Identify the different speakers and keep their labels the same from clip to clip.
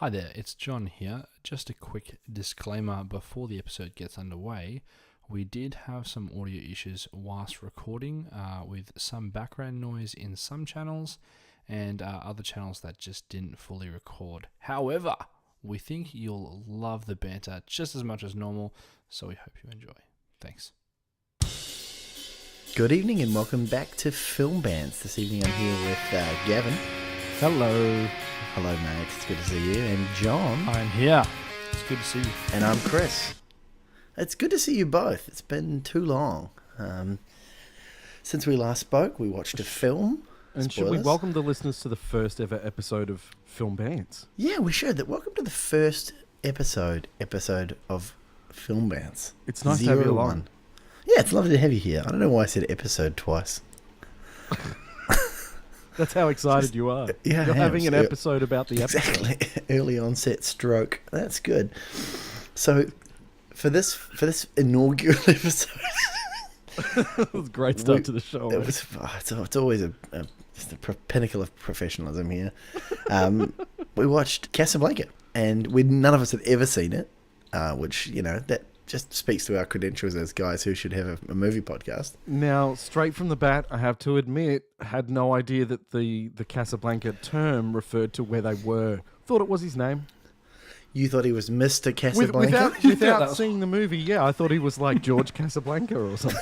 Speaker 1: Hi there, it's John here. Just a quick disclaimer before the episode gets underway. We did have some audio issues whilst recording, with some background noise in some channels and other channels that just didn't fully record. However, we think you'll love the banter just as much as normal, so we hope you enjoy. Thanks.
Speaker 2: Good evening and welcome back to Film Bants. This evening I'm here with Gavin.
Speaker 1: Hello.
Speaker 2: Hello mate, it's good to see you. And John.
Speaker 1: I'm here. It's good to see you.
Speaker 2: And I'm Chris. It's good to see you both. It's been too long. Since we last spoke, we watched a film.
Speaker 3: And
Speaker 2: Spoilers.
Speaker 3: should we welcome the listeners to the first ever episode of Film Bants?
Speaker 2: Yeah, we should. Welcome to the first episode of Film Bants.
Speaker 3: It's nice to have you along.
Speaker 2: Yeah, it's lovely to have you here. I don't know why I said episode twice.
Speaker 3: That's how excited you are.
Speaker 2: Yeah,
Speaker 3: You're having an episode about the episode.
Speaker 2: Exactly. Early onset stroke. That's good. So, for this inaugural episode,
Speaker 3: It was a great start to the show.
Speaker 2: It's always just a pinnacle of professionalism here. We watched Casablanca, and none of us had ever seen it, which that just speaks to our credentials as guys who should have a movie podcast.
Speaker 3: Now, straight from the bat, I have to admit, had no idea that the Casablanca term referred to where they were. Thought it was his name.
Speaker 2: You thought he was Mr. Casablanca?
Speaker 3: Without seeing the movie, yeah, I thought he was like George Casablanca or something.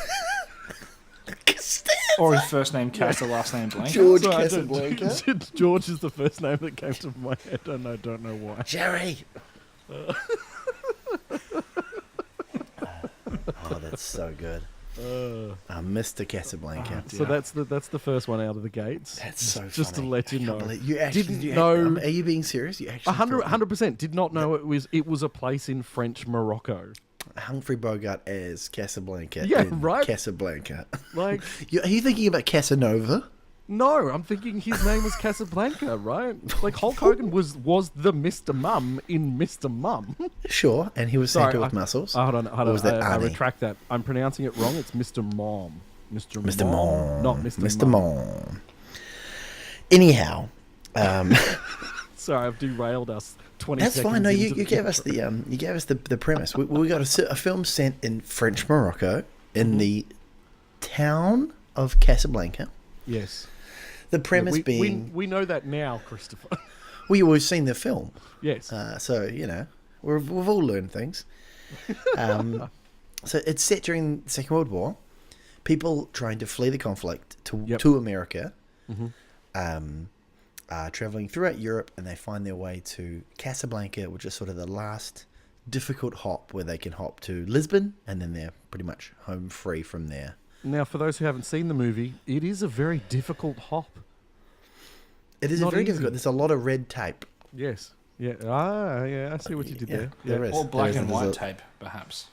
Speaker 1: Or his first name Casa, last name Blanca.
Speaker 2: George
Speaker 3: So
Speaker 2: Casablanca.
Speaker 3: George is the first name that came to my head, and I don't know why.
Speaker 2: Jerry. Oh, that's so good. Mr. Casablanca.
Speaker 3: So that's the first one out of the gates.
Speaker 2: That's so
Speaker 3: just
Speaker 2: funny.
Speaker 3: to let you
Speaker 2: I can't
Speaker 3: know.
Speaker 2: believe you actually
Speaker 3: Didn't know.
Speaker 2: Are you being serious? You actually
Speaker 3: 100% did not know it was a place in French Morocco.
Speaker 2: Humphrey Bogart as Casablanca.
Speaker 3: Yeah,
Speaker 2: in
Speaker 3: right.
Speaker 2: Casablanca.
Speaker 3: Like,
Speaker 2: Are you thinking about Casanova?
Speaker 3: no, I'm thinking his name was Casablanca, right? Like Hulk Hogan was the Mr. Mum in Mr. Mum.
Speaker 2: Sure, and he was Santa with muscles.
Speaker 3: Hold on.
Speaker 2: Or was that
Speaker 3: I
Speaker 2: Arnie?
Speaker 3: retract that. I'm pronouncing it wrong. It's Mr. Mom.
Speaker 2: Mr. Mom.
Speaker 3: Not Mr.
Speaker 2: Mr.
Speaker 3: Mum.
Speaker 2: Mom. Anyhow,
Speaker 3: Sorry, I've derailed us. 20
Speaker 2: that's
Speaker 3: seconds
Speaker 2: fine. No, you
Speaker 3: into
Speaker 2: gave us the premise. We got a film set in French Morocco in the town of Casablanca.
Speaker 3: Yes.
Speaker 2: The premise
Speaker 3: we,
Speaker 2: being
Speaker 3: we know that now, Christopher.
Speaker 2: we've seen the film,
Speaker 3: Yes.
Speaker 2: so we've all learned things. So it's set during the Second World War. People trying to flee the conflict to America, traveling throughout Europe, and they find their way to Casablanca, which is sort of the last difficult hop where they can hop to Lisbon, and then they're pretty much home free from there.
Speaker 3: Now, for those who haven't seen the movie, it is a very difficult hop.
Speaker 2: It is
Speaker 3: Not
Speaker 2: very
Speaker 3: easy.
Speaker 2: difficult. There's a lot of red tape.
Speaker 3: Yes. Yeah. Yeah. I see what you did there.
Speaker 2: there is.
Speaker 1: Or black
Speaker 2: There
Speaker 1: and
Speaker 2: is.
Speaker 1: white
Speaker 2: There's
Speaker 1: tape, perhaps.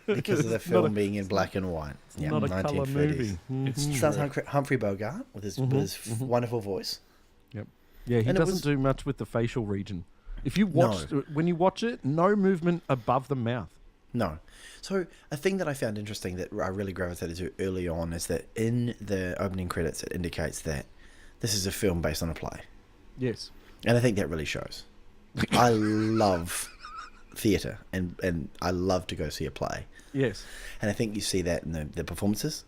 Speaker 2: because of the film being in black and white. Yeah,
Speaker 3: Not a colour
Speaker 2: 1930s.
Speaker 3: movie.
Speaker 1: It's true.
Speaker 2: Stars Humphrey Bogart with his wonderful voice.
Speaker 3: Yep. Yeah, he
Speaker 2: And it
Speaker 3: doesn't
Speaker 2: was-
Speaker 3: do much with the facial region. If you watch, when you watch it, no movement above the mouth.
Speaker 2: No. So a thing that I found interesting that I really gravitated to early on is that in the opening credits it indicates that this is a film based on a play.
Speaker 3: Yes.
Speaker 2: And I think that really shows. I love theatre and I love to go see a play.
Speaker 3: Yes.
Speaker 2: And I think you see that in the performances.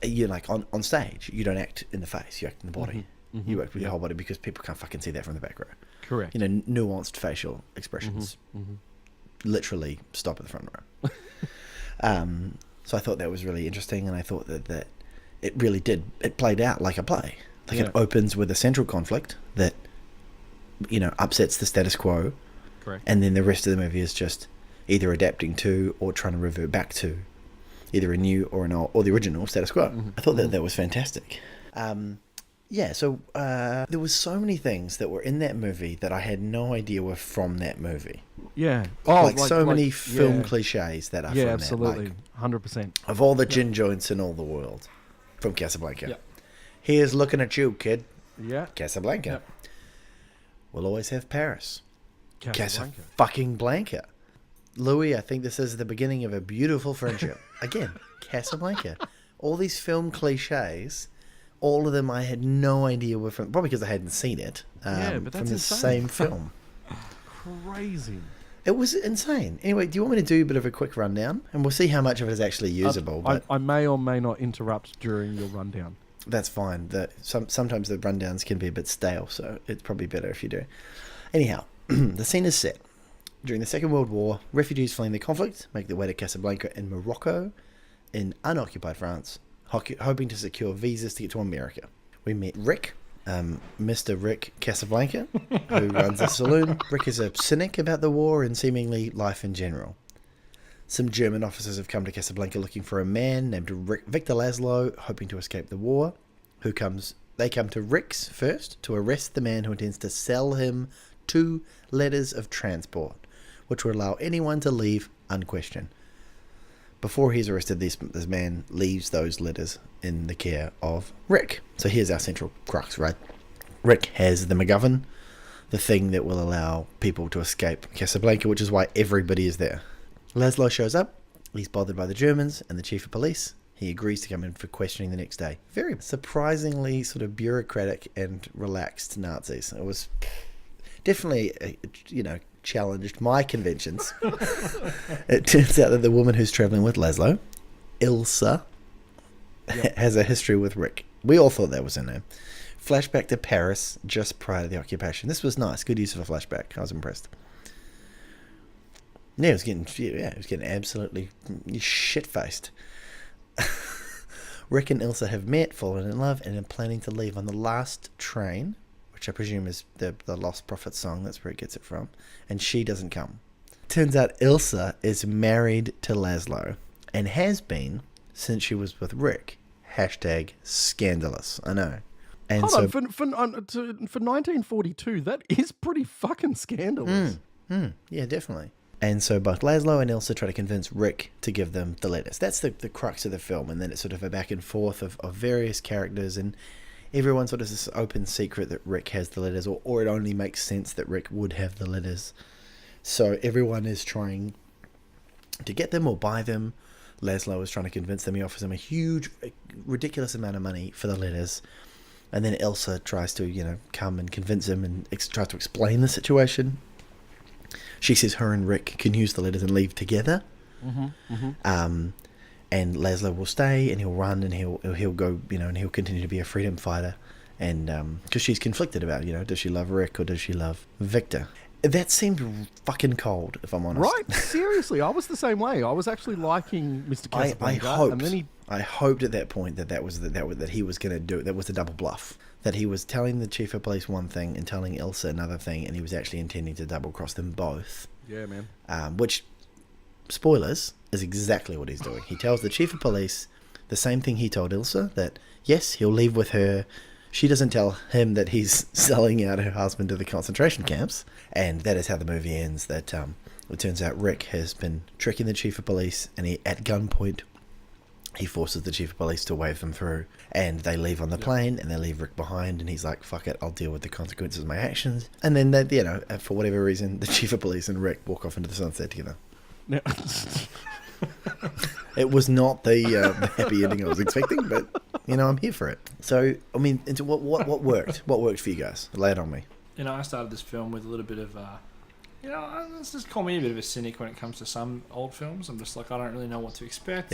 Speaker 2: You're like on stage, you don't act in the face, you act in the body. You act with your whole body because people can't fucking see that from the back row.
Speaker 3: Correct.
Speaker 2: Nuanced facial expressions literally stop at the front row. So I thought that was really interesting, and I thought that it really did. It played out like a play. Like it opens with a central conflict that upsets the status quo.
Speaker 3: Correct.
Speaker 2: And then the rest of the movie is just either adapting to or trying to revert back to either a new or an old or the original status quo. I thought that was fantastic. So there was so many things that were in that movie that I had no idea were from that movie.
Speaker 3: Yeah.
Speaker 2: Many film cliches that are
Speaker 3: Yeah,
Speaker 2: from
Speaker 3: absolutely.
Speaker 2: that.
Speaker 3: 100%.
Speaker 2: Of all the gin joints in all the world, from Casablanca.
Speaker 1: Yep.
Speaker 2: Here's looking at you, kid.
Speaker 3: Yeah.
Speaker 2: Casablanca.
Speaker 1: Yep.
Speaker 2: We'll always have Paris.
Speaker 3: Casablanca.
Speaker 2: Fucking Blanca. Louis, I think this is the beginning of a beautiful friendship. Again, Casablanca. All these film cliches all of them I had no idea were from, probably because I hadn't seen it,
Speaker 3: but that's
Speaker 2: from the
Speaker 3: insane.
Speaker 2: same film.
Speaker 3: Crazy.
Speaker 2: It was insane. Anyway, do you want me to do a bit of a quick rundown? And we'll see how much of it is actually usable. But
Speaker 3: I may or may not interrupt during your rundown.
Speaker 2: that's fine. Sometimes the rundowns can be a bit stale, so it's probably better if you do. Anyhow, the scene is set. During the Second World War, refugees fleeing the conflict make their way to Casablanca in Morocco, in unoccupied France, hoping to secure visas to get to America. We meet Rick, Mr. Rick Casablanca, who runs a saloon. Rick is a cynic about the war and seemingly life in general. Some German officers have come to Casablanca looking for a man named Victor Laszlo, hoping to escape the war. They come to Rick's first to arrest the man who intends to sell him 2 letters of transport, which would allow anyone to leave unquestioned. Before he's arrested, this man leaves those letters in the care of Rick. So here's our central crux, right? Rick has the MacGuffin, the thing that will allow people to escape Casablanca, which is why everybody is there. Laszlo shows up. He's bothered by the Germans and the chief of police. He agrees to come in for questioning the next day. Very surprisingly sort of bureaucratic and relaxed Nazis. It was definitely, challenged my conventions. It turns out that the woman who's travelling with Laszlo, Ilsa, has a history with Rick. We all thought that was her name. Flashback to Paris just prior to the occupation. This was nice. Good use of a flashback. I was impressed. Yeah, it was getting absolutely shit-faced. Rick and Ilsa have met, fallen in love, and are planning to leave on the last train, which I presume is the Lost Prophet song. That's where it gets it from. And she doesn't come. Turns out Ilsa is married to Laszlo and has been since she was with Rick. Hashtag scandalous. I know. And
Speaker 3: Hold on, for 1942, that is pretty fucking scandalous.
Speaker 2: Yeah, definitely. And so both Laszlo and Ilsa try to convince Rick to give them the letters. That's the crux of the film. And then it's sort of a back and forth of various characters, and everyone sort of this open secret that Rick has the letters, or it only makes sense that Rick would have the letters. So everyone is trying to get them or buy them. Laszlo is trying to convince them. He offers them a huge, ridiculous amount of money for the letters. And then Ilsa tries to, come and convince him and tries to explain the situation. She says her and Rick can use the letters and leave together. And Laszlo will stay, and he'll run, and he'll go, and he'll continue to be a freedom fighter. And because she's conflicted about, does she love Rick or does she love Victor? That seemed fucking cold, if I'm honest.
Speaker 3: Right? Seriously, I was the same way. I was actually liking Mr. Casablanca.
Speaker 2: I hoped at that point that he was going to do it. That was a double bluff. That he was telling the chief of police one thing and telling Ilsa another thing, and he was actually intending to double cross them both.
Speaker 3: Yeah, man.
Speaker 2: Which, spoilers, is exactly what he's doing. He tells the chief of police the same thing he told Ilsa, that yes, he'll leave with her. She doesn't tell him that he's selling out her husband to the concentration camps, and that is how the movie ends. That it turns out Rick has been tricking the chief of police, and at gunpoint he forces the chief of police to wave them through, and they leave on the plane, and they leave Rick behind, and he's like, fuck it, I'll deal with the consequences of my actions. And then, for whatever reason, the chief of police and Rick walk off into the sunset together.
Speaker 3: Now,
Speaker 2: It was not the happy ending I was expecting, but, I'm here for it. So, what worked? What worked for you guys? Lay it on me.
Speaker 1: I started this film with a little bit of, let's just call me a bit of a cynic when it comes to some old films. I'm just like, I don't really know what to expect,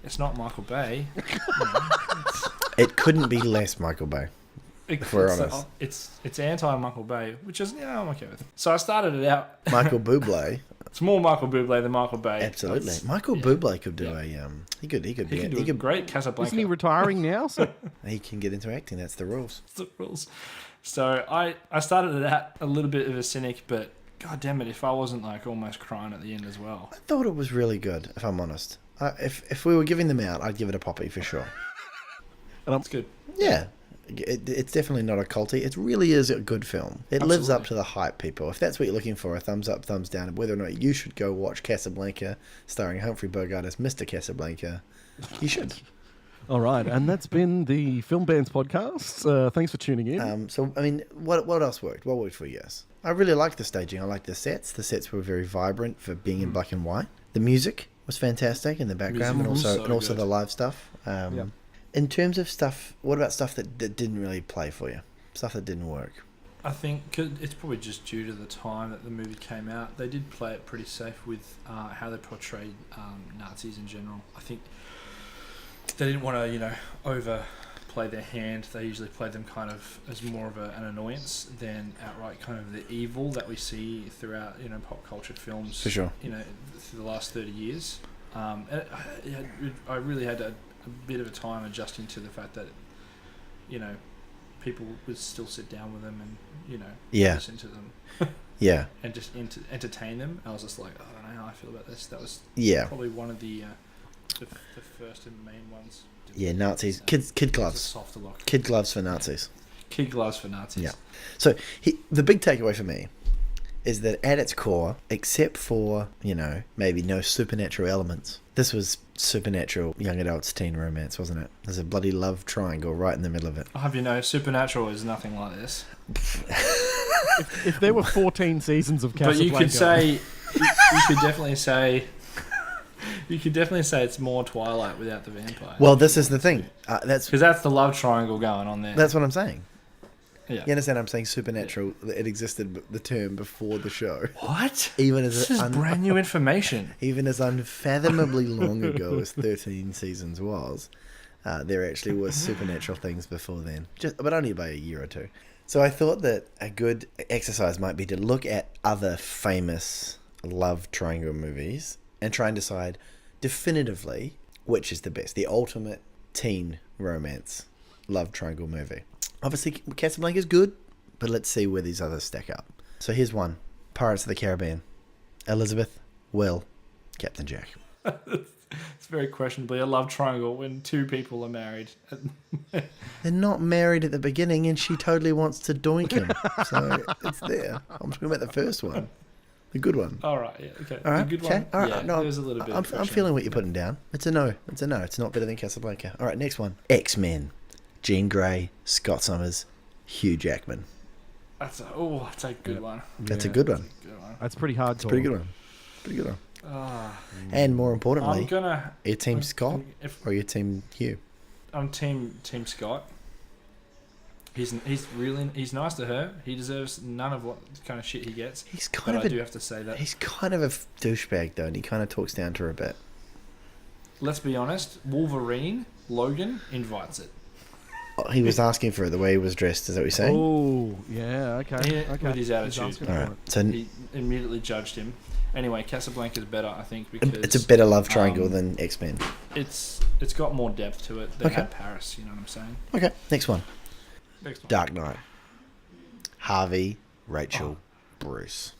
Speaker 1: It's not Michael Bay.
Speaker 2: It couldn't be less Michael Bay, if we're honest.
Speaker 1: It's anti-Michael Bay, which is, I'm okay with it. So I started it out.
Speaker 2: Michael Bublé.
Speaker 1: It's more Michael Bublé than Michael Bay.
Speaker 2: Absolutely. Michael Bublé could do he could
Speaker 1: great Casablanca.
Speaker 3: isn't he retiring now? So
Speaker 2: he can get into acting. That's the rules.
Speaker 1: That's the rules. So I started it out a little bit of a cynic, but god damn it, if I wasn't like almost crying at the end as well.
Speaker 2: I thought it was really good, if I'm honest. If we were giving them out, I'd give it a poppy for sure.
Speaker 1: That's good.
Speaker 2: Yeah. It's definitely not a culty. It really is a good film. It lives up to the hype, people. If that's what you're looking for, a thumbs up, thumbs down, and whether or not you should go watch Casablanca, starring Humphrey Bogart as Mr. Casablanca, you should.
Speaker 3: All right, and that's been the Film Bants podcast. Thanks for tuning in.
Speaker 2: What else worked? What worked for you guys? I really liked the staging. I liked the sets. The sets were very vibrant for being in black and white. The music was fantastic in the background, and also the live stuff. In terms of stuff, what about stuff that didn't really play for you? Stuff that didn't work?
Speaker 1: I think 'cause it's probably just due to the time that the movie came out. They did play it pretty safe with how they portrayed Nazis in general. I think they didn't want to, overplay their hand. They usually play them kind of as more of an annoyance than outright kind of the evil that we see throughout, pop culture films.
Speaker 2: For sure.
Speaker 1: Through the last 30 years. I really had a bit of a time adjusting to the fact that, people would still sit down with them and, listen to them.
Speaker 2: Yeah.
Speaker 1: And just entertain them. I was just like, I don't know how I feel about this. That was probably one of the first and main ones.
Speaker 2: Yeah, Nazis. Kid gloves.
Speaker 1: Softer look.
Speaker 2: Kid gloves for Nazis.
Speaker 1: Kid gloves for Nazis.
Speaker 2: Yeah. So the big takeaway for me is that at its core, except for, maybe no supernatural elements, this was supernatural young adults teen romance, wasn't it? There's a bloody love triangle right in the middle of it.
Speaker 1: I'll have you know, Supernatural is nothing like this.
Speaker 3: If there were 14 seasons of Casablanca...
Speaker 1: But you could say... you could definitely say... You could definitely say it's more Twilight without the vampire.
Speaker 2: Well, this is the thing. That's
Speaker 1: the love triangle going on there.
Speaker 2: That's what I'm saying.
Speaker 1: Yeah.
Speaker 2: You understand? I'm saying supernatural. Yeah. It existed, the term, before the show.
Speaker 1: What?
Speaker 2: This
Speaker 1: is brand new information.
Speaker 2: Even as unfathomably long ago as 13 seasons was, there actually was supernatural things before then, but only by a year or two. So I thought that a good exercise might be to look at other famous love triangle movies and try and decide definitively which is the best, the ultimate teen romance love triangle movie. Obviously, Casablanca is good, but let's see where these others stack up. So here's one. Pirates of the Caribbean. Elizabeth, Will, Captain Jack.
Speaker 1: It's very questionably a love triangle when two people are married.
Speaker 2: They're not married at the beginning, and she totally wants to doink him. So it's there. I'm talking about the first one. The good one.
Speaker 1: All right, yeah, okay.
Speaker 2: All right,
Speaker 1: the good
Speaker 2: okay.
Speaker 1: one,
Speaker 2: All right,
Speaker 1: yeah,
Speaker 2: no,
Speaker 1: there's a little bit
Speaker 2: I'm feeling what you're putting down. It's a no. It's a no. It's not better than Casablanca. All right, next one. X-Men. Jean Grey, Scott Summers, Hugh Jackman.
Speaker 1: That's a good one.
Speaker 2: That's a good one.
Speaker 3: That's pretty hard.
Speaker 2: It's a pretty good one. Pretty good one. And more importantly, are you team Scott or are you team Hugh?
Speaker 1: I'm team Scott. He's nice to her. He deserves none of what kind of shit he gets. I do have to say that
Speaker 2: he's kind of a douchebag though, and he kind of talks down to her a bit.
Speaker 1: Let's be honest. Wolverine, Logan invites it.
Speaker 2: Oh, he was asking for it the way he was dressed. Is that what you're saying?
Speaker 3: Oh, yeah, okay.
Speaker 1: With his attitude.
Speaker 2: All right. So
Speaker 1: he immediately judged him. Anyway, Casablanca is better, I think, because
Speaker 2: it's a better love triangle than X-Men.
Speaker 1: It's got more depth to it. They had Paris. You know what I'm saying?
Speaker 2: Okay. Next one.
Speaker 1: Next one.
Speaker 2: Dark Knight. Harvey, Rachel, Bruce.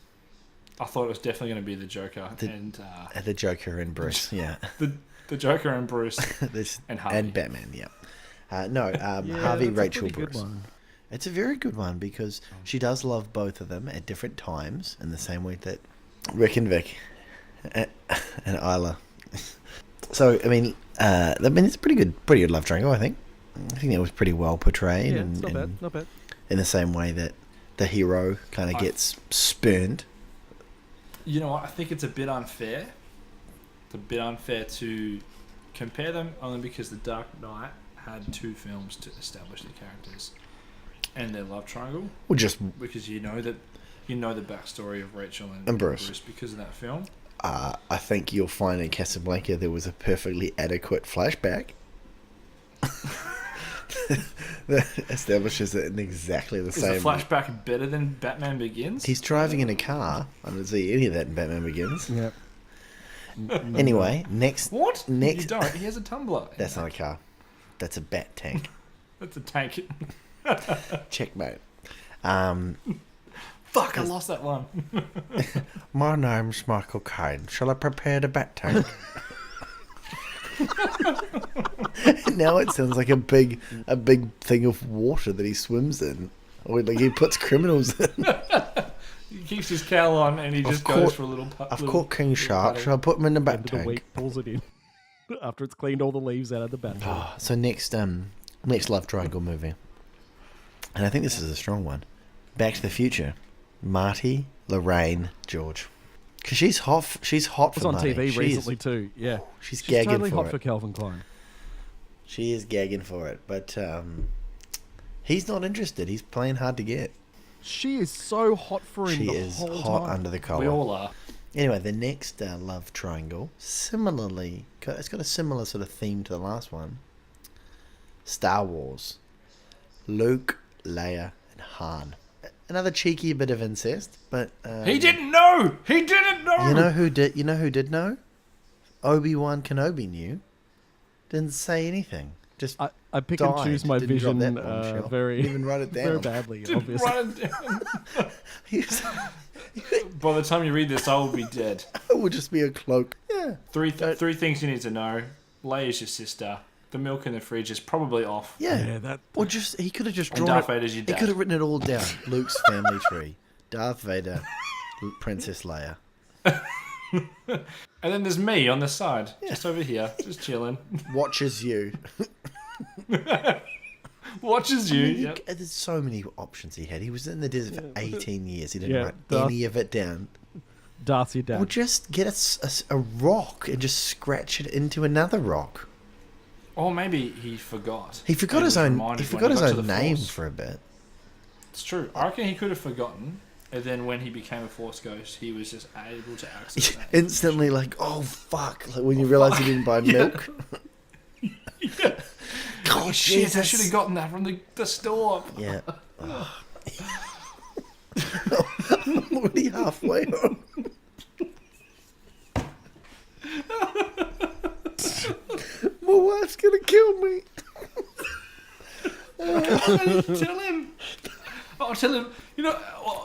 Speaker 1: I thought it was definitely going to be the Joker
Speaker 2: The Joker and Bruce. Yeah.
Speaker 1: The Joker and Bruce and Harvey
Speaker 2: and Batman. Yeah. Harvey, Rachel, Bruce. It's a very good one because she does love both of them at different times in the same way that Rick and Vic and Isla. So, I mean, it's a pretty good love triangle, I think. I think it was pretty well portrayed.
Speaker 3: Yeah, it's not bad.
Speaker 2: In the same way that the hero kind of gets spurned.
Speaker 1: You know what? I think it's a bit unfair. It's a bit unfair to compare them only because The Dark Knight had 2 films to establish the characters and their love triangle.
Speaker 2: Well, just
Speaker 1: because you know the backstory of Rachel and Bruce because of that film.
Speaker 2: I think you'll find in Casablanca there was a perfectly adequate flashback that establishes it in exactly the same.
Speaker 1: Is the flashback better than Batman Begins?
Speaker 2: He's driving in a car. I don't see any of that in Batman Begins.
Speaker 3: Yep.
Speaker 2: Anyway, next.
Speaker 1: What?
Speaker 2: Next.
Speaker 1: You don't. He has a tumbler.
Speaker 2: That's not a car. That's a bat tank.
Speaker 1: That's a tank.
Speaker 2: Checkmate.
Speaker 1: Fuck, I lost that one.
Speaker 2: My name's Michael Caine. Shall I prepare the bat tank? Now it sounds like a big thing of water that he swims in, or like he puts criminals in.
Speaker 1: He keeps his cowl on and he just goes for a little.
Speaker 2: I've caught king shark. Shall I put him in the bat tank?
Speaker 3: The week pulls it in after it's cleaned all the leaves out of the bat tank.
Speaker 2: So next love triangle movie, and I think this is a strong one. Back to the Future. Marty, Lorraine, George. Because she's hot. She's hot for
Speaker 3: It was on
Speaker 2: Marty.
Speaker 3: TV recently too. Yeah,
Speaker 2: she's gagging
Speaker 3: totally
Speaker 2: for
Speaker 3: hot
Speaker 2: it.
Speaker 3: for Calvin Klein.
Speaker 2: She is gagging for it, but he's not interested. He's playing hard to get.
Speaker 3: She is so hot for him.
Speaker 2: She
Speaker 3: the
Speaker 2: is
Speaker 3: whole
Speaker 2: hot
Speaker 3: time.
Speaker 2: under the collar.
Speaker 1: We all are.
Speaker 2: Anyway, the next love triangle, similarly, it's got a similar sort of theme to the last one. Star Wars. Luke, Leia, and Han. Another cheeky bit of incest, but
Speaker 1: He didn't know. He didn't know.
Speaker 2: You know who did? You know who did know? Obi-Wan Kenobi knew. Didn't say anything. Just
Speaker 3: I pick
Speaker 2: died.
Speaker 3: and choose my
Speaker 2: Didn't drop
Speaker 3: vision
Speaker 2: that bombshell.
Speaker 3: very,
Speaker 2: Didn't even write it down.
Speaker 3: very badly. Obviously,
Speaker 1: Run it down.
Speaker 2: He's-
Speaker 1: By the time you read this, I will be dead.
Speaker 2: it would just be a cloak. Yeah.
Speaker 1: Three things you need to know. Leia's your sister. The milk in the fridge is probably off.
Speaker 2: Yeah.
Speaker 3: Yeah, that-
Speaker 2: Or just he could have just
Speaker 1: And
Speaker 2: drawn
Speaker 1: Darth
Speaker 2: it.
Speaker 1: Vader's your
Speaker 2: He
Speaker 1: dad.
Speaker 2: could have written it all down. Luke's family tree. Darth Vader. Princess Leia.
Speaker 1: And then there's me on the side, just over here, just chilling.
Speaker 2: Watches you.
Speaker 1: Watches you.
Speaker 2: I mean,
Speaker 1: Yep.
Speaker 2: There's so many options he had. He was in the desert for 18 years. He didn't
Speaker 3: Yeah,
Speaker 2: write
Speaker 3: Darth-
Speaker 2: any of it down.
Speaker 3: Darth's your dad.
Speaker 2: Or just get a rock and just scratch it into another rock.
Speaker 1: Or maybe he forgot.
Speaker 2: He forgot
Speaker 1: And
Speaker 2: his
Speaker 1: was
Speaker 2: own.
Speaker 1: reminded
Speaker 2: He
Speaker 1: when
Speaker 2: forgot his
Speaker 1: got to
Speaker 2: own
Speaker 1: the
Speaker 2: name
Speaker 1: Force.
Speaker 2: for a bit.
Speaker 1: It's true. I reckon he could have forgotten, and then when he became a Force ghost, he was just able to access that.
Speaker 2: Instantly, like, oh fuck! Like when you realise you didn't buy milk.
Speaker 1: Yeah.
Speaker 2: Oh
Speaker 1: Shit, I
Speaker 2: Jesus.
Speaker 1: should have gotten that from the store.
Speaker 2: Yeah. Oh. I'm already halfway home. My wife's gonna kill me.
Speaker 1: Tell him. I'll tell him. You know,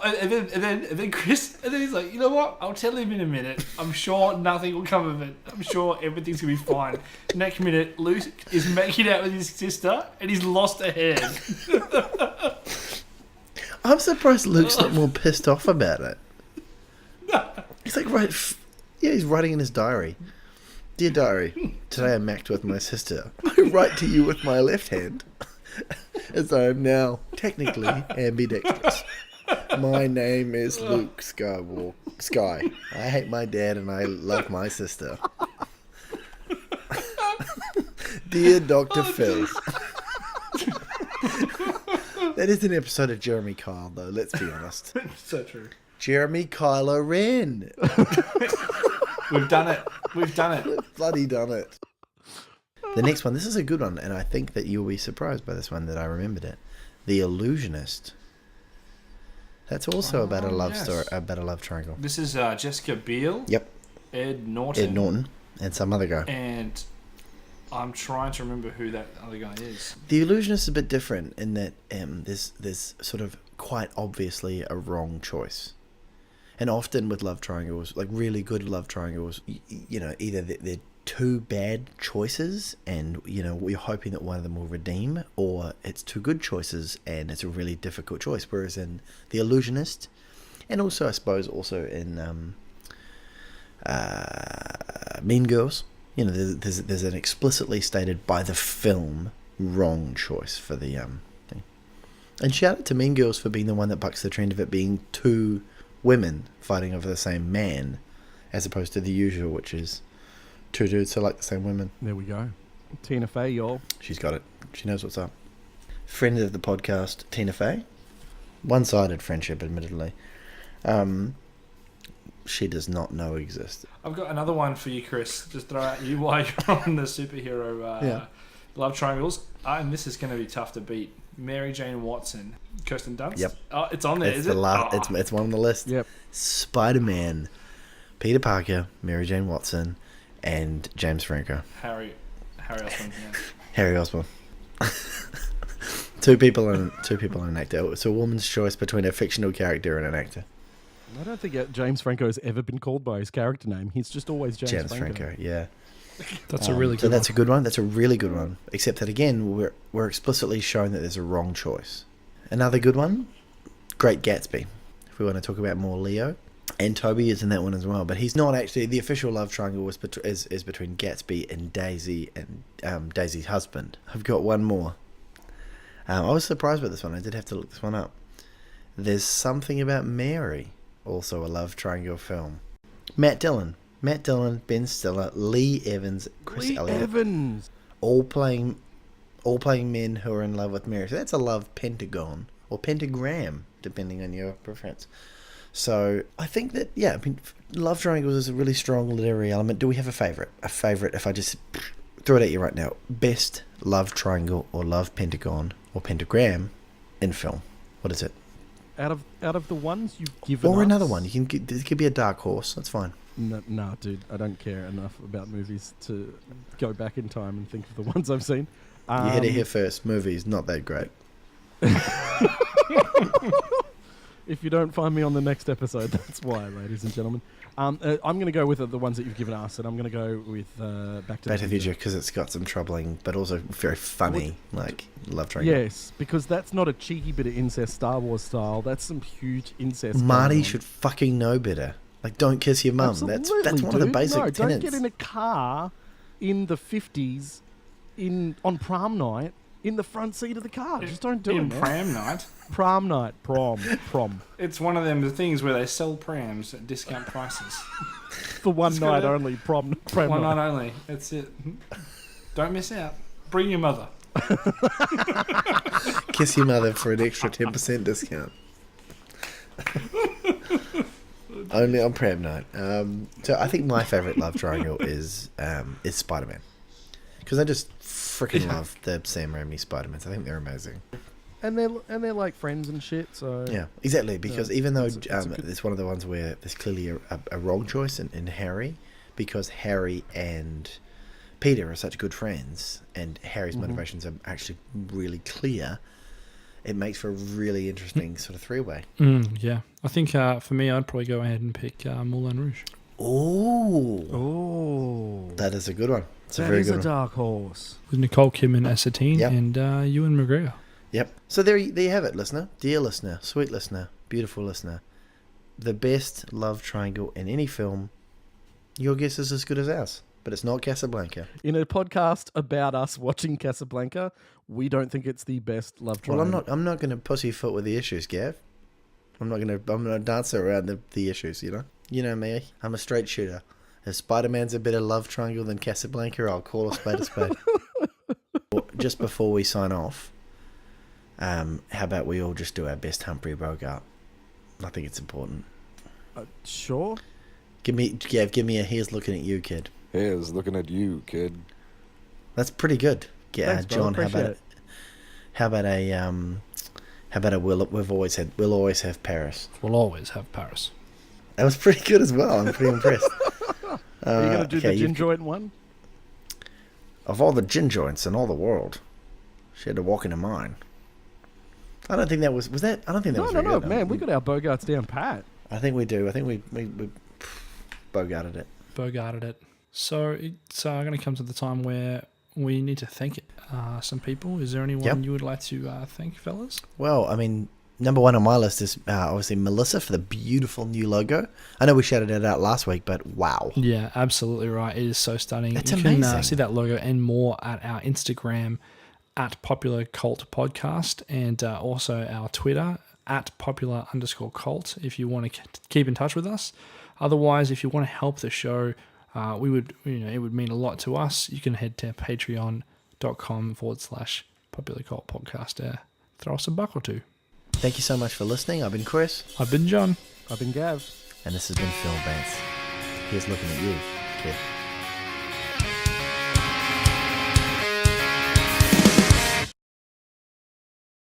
Speaker 1: and then Chris, and then he's like, you know what? I'll tell him in a minute. I'm sure nothing will come of it. I'm sure everything's gonna be fine. Next minute, Luke is making out with his sister, and he's lost a hand.
Speaker 2: I'm surprised Luke's not more pissed off about it. He's like, yeah, he's writing in his diary. Dear diary, today I macked with my sister. I write to you with my left hand, as I am now technically ambidextrous. My name is Luke Skywalker. Sky. I hate my dad and I love my sister. Dear Dr. Phil. That is an episode of Jeremy Kyle, though, let's be honest.
Speaker 1: So true.
Speaker 2: Jeremy Kylo Ren.
Speaker 1: We've done it. We've done it.
Speaker 2: Bloody done it. The next one, this is a good one, and I think that you'll be surprised by this one that I remembered it. The Illusionist. That's also about a love
Speaker 1: yes.
Speaker 2: story, about a love triangle.
Speaker 1: This is Jessica Biel.
Speaker 2: Yep,
Speaker 1: Ed Norton.
Speaker 2: Ed Norton and some other guy.
Speaker 1: And I'm trying to remember who that other guy is.
Speaker 2: The Illusionist is a bit different in that there's sort of quite obviously a wrong choice. And often with love triangles, like really good love triangles, you know, either they're two bad choices and, you know, we're hoping that one of them will redeem, or it's two good choices and it's a really difficult choice. Whereas in The Illusionist, and also I suppose also in Mean Girls, you know, there's an explicitly stated by the film wrong choice for the thing. And shout out to Mean Girls for being the one that bucks the trend of it being two women fighting over the same man, as opposed to the usual, which is two dudes who like the same women.
Speaker 3: There we go. Tina Fey, y'all.
Speaker 2: She's got it. She knows what's up. Friend of the podcast, Tina Fey. One-sided friendship, admittedly. She does not know exists.
Speaker 1: I've got another one for you, Chris. Just throw at you while you're on the superhero love triangles. And this is going to be tough to beat. Mary Jane Watson, Kirsten Dunst.
Speaker 2: Yep.
Speaker 1: Oh, it's on there,
Speaker 2: It's
Speaker 1: is
Speaker 2: the
Speaker 1: it?
Speaker 2: last.
Speaker 1: Oh.
Speaker 2: It's one on the list.
Speaker 3: Yep.
Speaker 2: Spider-Man, Peter Parker, Mary Jane Watson, and James Franco.
Speaker 1: Harry Osborn. Yeah.
Speaker 2: Harry Osborn. Two people and an actor. It's a woman's choice between a fictional character and an actor.
Speaker 3: I don't think James Franco has ever been called by his character name. He's just always James Franco.
Speaker 2: Yeah.
Speaker 1: That's a really good
Speaker 2: So that's
Speaker 1: one.
Speaker 2: a good one. That's a really good one. Except that again, we're explicitly shown that there's a wrong choice. Another good one, Great Gatsby. If we want to talk about more Leo, and Toby is in that one as well. But he's not actually. The official love triangle is between Gatsby and Daisy and Daisy's husband. I've got one more. I was surprised by this one. I did have to look this one up. There's Something About Mary, also a love triangle film. Matt Dillon, Ben Stiller, Lee Evans, Chris
Speaker 3: Lee
Speaker 2: Elliott,
Speaker 3: Evans.
Speaker 2: all playing all playing men who are in love with Mary. So that's a love pentagon or pentagram, depending on your preference. So I think that, yeah, I mean, love triangles is a really strong literary element. Do we have a favourite? A favourite, if I just throw it at you right now. Best love triangle or love pentagon or pentagram in film. What is it?
Speaker 3: Out of the ones you've given
Speaker 2: Or
Speaker 3: us,
Speaker 2: another one. It could be a dark horse. That's fine.
Speaker 3: No, dude, I don't care enough about movies to go back in time and think of the ones I've seen.
Speaker 2: You had it here first. Movies, not that great.
Speaker 3: If you don't find me on the next episode, that's why, ladies and gentlemen. I'm going to go with the ones that you've given us, and I'm going to go with Back to the Future.
Speaker 2: Because it's got some troubling, but also very funny, love triangle.
Speaker 3: Yes, because that's not a cheeky bit of incest Star Wars style. That's some huge incest.
Speaker 2: Marty should fucking know better. Like, don't kiss your mum. That's one of the basic tenets.
Speaker 3: Don't get in a car in the 50s on prom night in the front seat of the car. Just don't do it, man.
Speaker 1: Pram night?
Speaker 3: Prom night. Prom.
Speaker 1: It's one of them things where they sell prams at discount prices.
Speaker 3: For one night only. Prom
Speaker 1: One
Speaker 3: night.
Speaker 1: night only. That's it. Don't miss out. Bring your mother.
Speaker 2: Kiss your mother for an extra 10% discount. Only on pram night. So I think my favourite love triangle is Spider-Man. Because I just freaking love the Sam Raimi Spider-Mans. I think they're amazing.
Speaker 3: And they're like friends and shit. So
Speaker 2: yeah, exactly. Because even though
Speaker 3: it's
Speaker 2: one of the ones where there's clearly a wrong choice in Harry, because Harry and Peter are such good friends, and Harry's motivations are actually really clear. It makes for a really interesting sort of three-way.
Speaker 1: Yeah. I think for me, I'd probably go ahead and pick Moulin Rouge.
Speaker 2: Oh, that is a good one. It's a very good one.
Speaker 3: Dark horse.
Speaker 1: With Nicole Kidman as Satine and Ewan McGregor.
Speaker 2: Yep. So there you have it, listener. Dear listener, sweet listener, beautiful listener. The best love triangle in any film. Your guess is as good as ours, but it's not Casablanca.
Speaker 3: In a podcast about us watching Casablanca, we don't think it's the best love triangle.
Speaker 2: Well, I'm not going to pussyfoot with the issues, Gav. I'm going to dance around the issues, you know? You know me. I'm a straight shooter. If Spider-Man's a better love triangle than Casablanca, I'll call a spade a spade. Just before we sign off, how about we all just do our best Humphrey Bogart? I think it's important.
Speaker 3: Sure.
Speaker 2: Give me a here's looking at you, kid.
Speaker 4: Here's looking at you, kid.
Speaker 2: That's pretty good. Yeah,
Speaker 3: Thanks, bro.
Speaker 2: John.
Speaker 3: Appreciate
Speaker 2: How about a we'll always have Paris.
Speaker 1: We'll always have Paris.
Speaker 2: That was pretty good as well. I'm pretty impressed.
Speaker 3: Are you going to do the gin joint one?
Speaker 2: Of all the gin joints in all the world, she had to walk into mine. I don't think that was that. I don't think that was very
Speaker 3: No,
Speaker 2: good.
Speaker 3: man. We got our Bogarts down pat.
Speaker 2: I think we do. I think we Bogarted it.
Speaker 1: Bogarted it. So it's going to come to the time where we need to thank some people. Is there anyone you would like to thank, fellas?
Speaker 2: Well, I mean, number one on my list is obviously Melissa for the beautiful new logo. I know we shouted it out last week, but wow.
Speaker 1: Yeah, absolutely right. It is so stunning.
Speaker 2: It's
Speaker 1: you
Speaker 2: amazing.
Speaker 1: can see that logo and more at our Instagram at Popular Cult Podcast, and also our Twitter at Popular_Cult if you want to keep in touch with us. Otherwise, if you want to help the show, it would mean a lot to us. You can head to patreon.com/Popular Cult Podcast. Throw us a buck or two.
Speaker 2: Thank you so much for listening. I've been Chris.
Speaker 1: I've been John.
Speaker 3: I've been Gav.
Speaker 2: And this has been Phil Bants. Here's looking at you, kid.